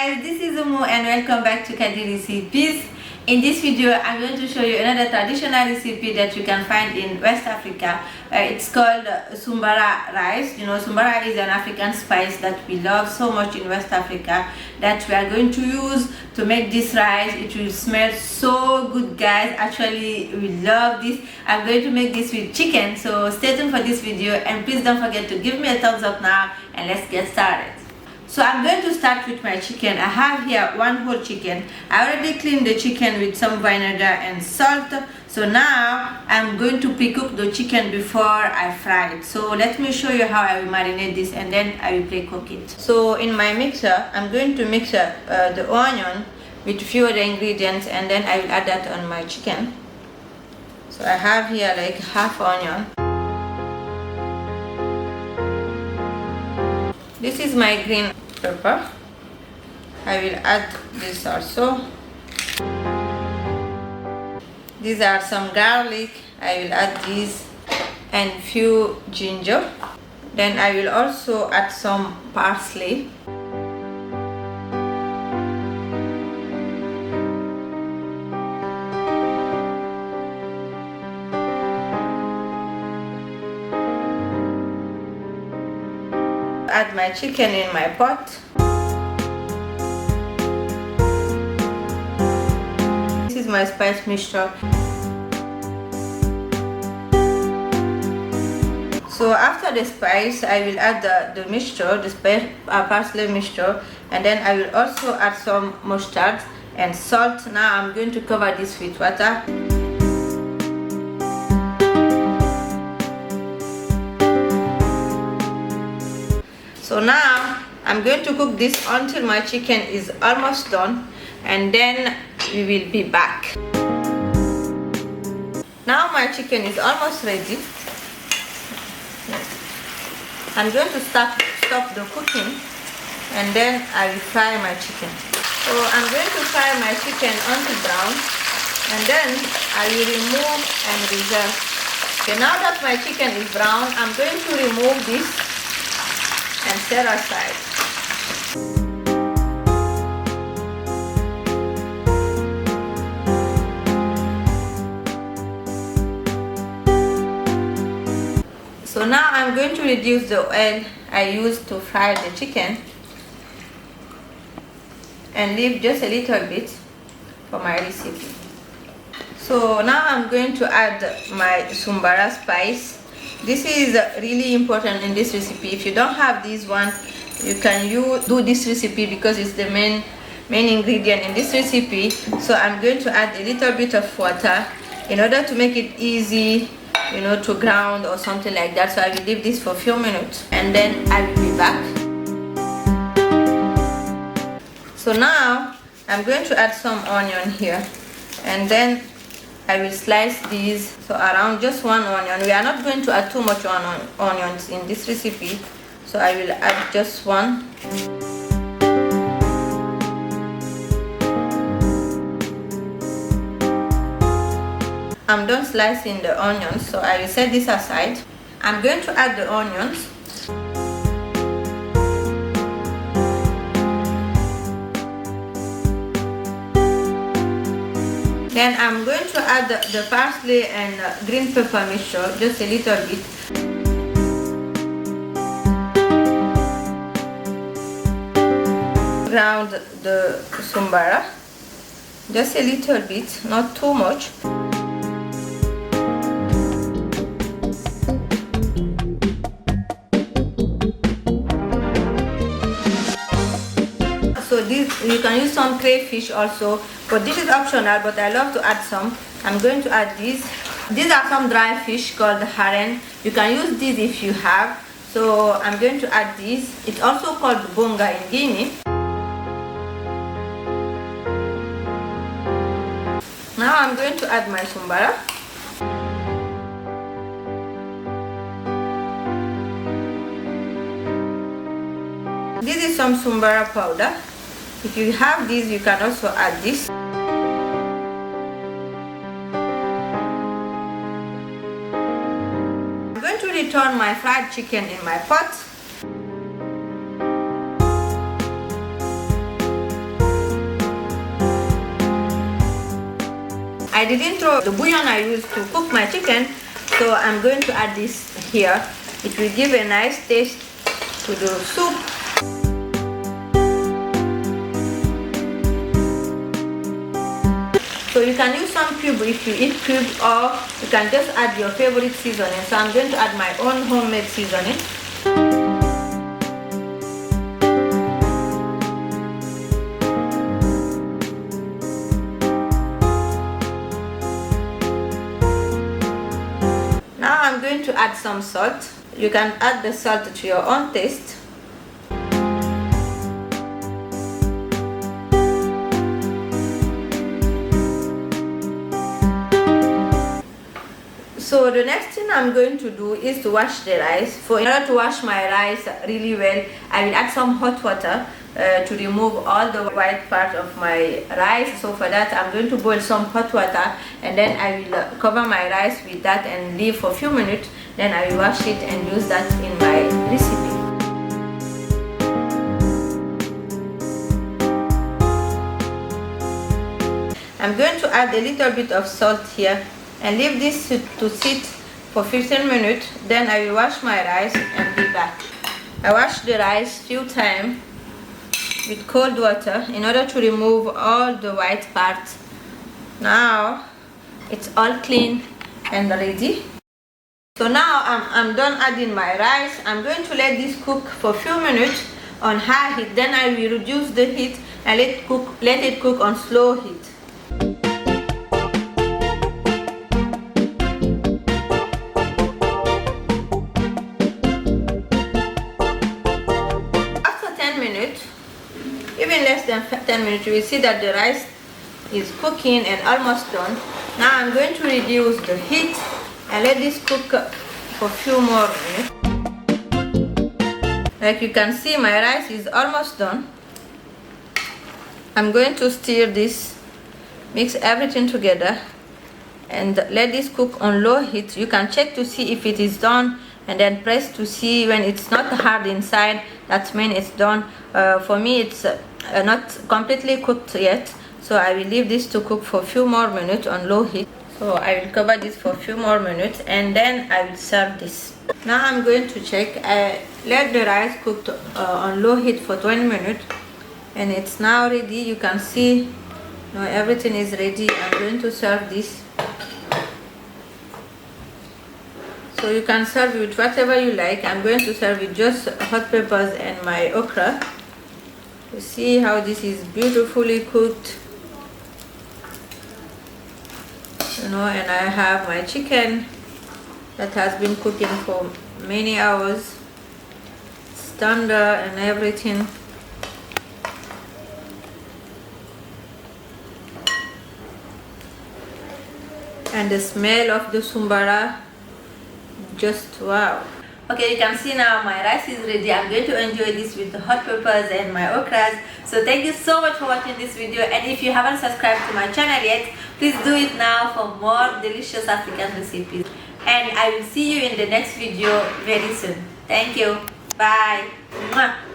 guys, this is Umu and welcome back to Kadi Recipes. In this video, I'm going to show you another traditional recipe that you can find in West Africa. It's called Soumbara rice. You know, Soumbara is an African spice that we love so much in West Africa that we are going to use to make this rice. It will smell so good, guys. Actually, we love this. I'm going to make this with chicken, so stay tuned for this video and please don't forget to give me a thumbs up now and let's get started. So I'm going to start with my chicken. I have here one whole chicken. I already cleaned the chicken with some vinegar and salt. So now I'm going to pre-cook the chicken before I fry it. So let me show you how I will marinate this and then I will pre-cook it. So in my mixer, I'm going to mix the onion with few other ingredients and then I will add that on my chicken. So I have here like half onion. This is my green pepper. I will add this also. These are some garlic. I will add these and few ginger. Then I will also add some parsley. Add my chicken in my pot. This is my spice mixture. So after the spice, I will add the mixture, the spice, parsley mixture, and then I will also add some mustard and salt. Now I'm going to cover this with water. So now I'm going to cook this until my chicken is almost done and then we will be back. Now my chicken is almost ready. I'm going to stop the cooking and then I will fry my chicken. So I'm going to fry my chicken until brown and then I will remove and reserve. Okay, now that my chicken is brown, I'm going to remove this and set aside. So now I'm going to reduce the oil I used to fry the chicken and leave just a little bit for my recipe. So now I'm going to add my Soumbara spice. This is really important in this recipe. If you don't have this one, you can do this recipe because it's the main ingredient in this recipe. So I'm going to add a little bit of water in order to make it easy, you know, to ground or something like that. So I will leave this for a few minutes and then I will be back. So now I'm going to add some onion here and then I will slice these, so around just one onion. We are not going to add too much onions in this recipe, so I will add just one. I'm done slicing the onions, so I will set this aside. I'm going to add the onions. Then I'm going to add the parsley and green pepper mixture, just a little bit. Ground the Soumbara, just a little bit, not too much. So this, you can use some crayfish also, but this is optional, but I love to add some. I'm going to add these. These are some dry fish called herring. You can use these if you have. So I'm going to add these. It's also called bonga in Guinea. Now I'm going to add my Soumbara. This is some Soumbara powder. If you have this, you can also add this. I'm going to return my fried chicken in my pot. I didn't throw the bouillon I used to cook my chicken, so I'm going to add this here. It will give a nice taste to the soup. So you can use some cube if you eat cube, or you can just add your favorite seasoning. So I'm going to add my own homemade seasoning. Now I'm going to add some salt. You can add the salt to your own taste. So the next thing I'm going to do is to wash the rice. In order to wash my rice really well, I will add some hot water to remove all the white part of my rice. So for that, I'm going to boil some hot water, and then I will cover my rice with that and leave for a few minutes. Then I will wash it and use that in my recipe. I'm going to add a little bit of salt here and leave this to sit for 15 minutes. Then I will wash my rice and be back. I wash the rice few times with cold water in order to remove all the white parts. Now it's all clean and ready. So now I'm done adding my rice. I'm going to let this cook for a few minutes on high heat. Then I will reduce the heat and let it cook on slow heat. Even less than 10 minutes, you will see that the rice is cooking and almost done. Now I'm going to reduce the heat and let this cook for a few more minutes. Like you can see, my rice is almost done. I'm going to stir this, mix everything together, and let this cook on low heat. You can check to see if it is done, and then press to see when it's not hard inside. That means it's done. For me, it's not completely cooked yet, so I will leave this to cook for a few more minutes on low heat. So I will cover this for a few more minutes, and then I will serve this. Now I'm going to check. I let the rice cook on low heat for 20 minutes, and it's now ready. You can see now everything is ready. I'm going to serve this. So you can serve with whatever you like. I'm going to serve with just hot peppers and my okra. You see how this is beautifully cooked, and I have my chicken that has been cooking for many hours. It's tender and everything. And the smell of the Soumbara, just wow. Okay, you can see now my rice is ready. I'm going to enjoy this with the hot peppers and my okras. So thank you so much for watching this video, and if you haven't subscribed to my channel yet, please do it now for more delicious African recipes. And I will see you in the next video very soon. Thank you. Bye. Mwah.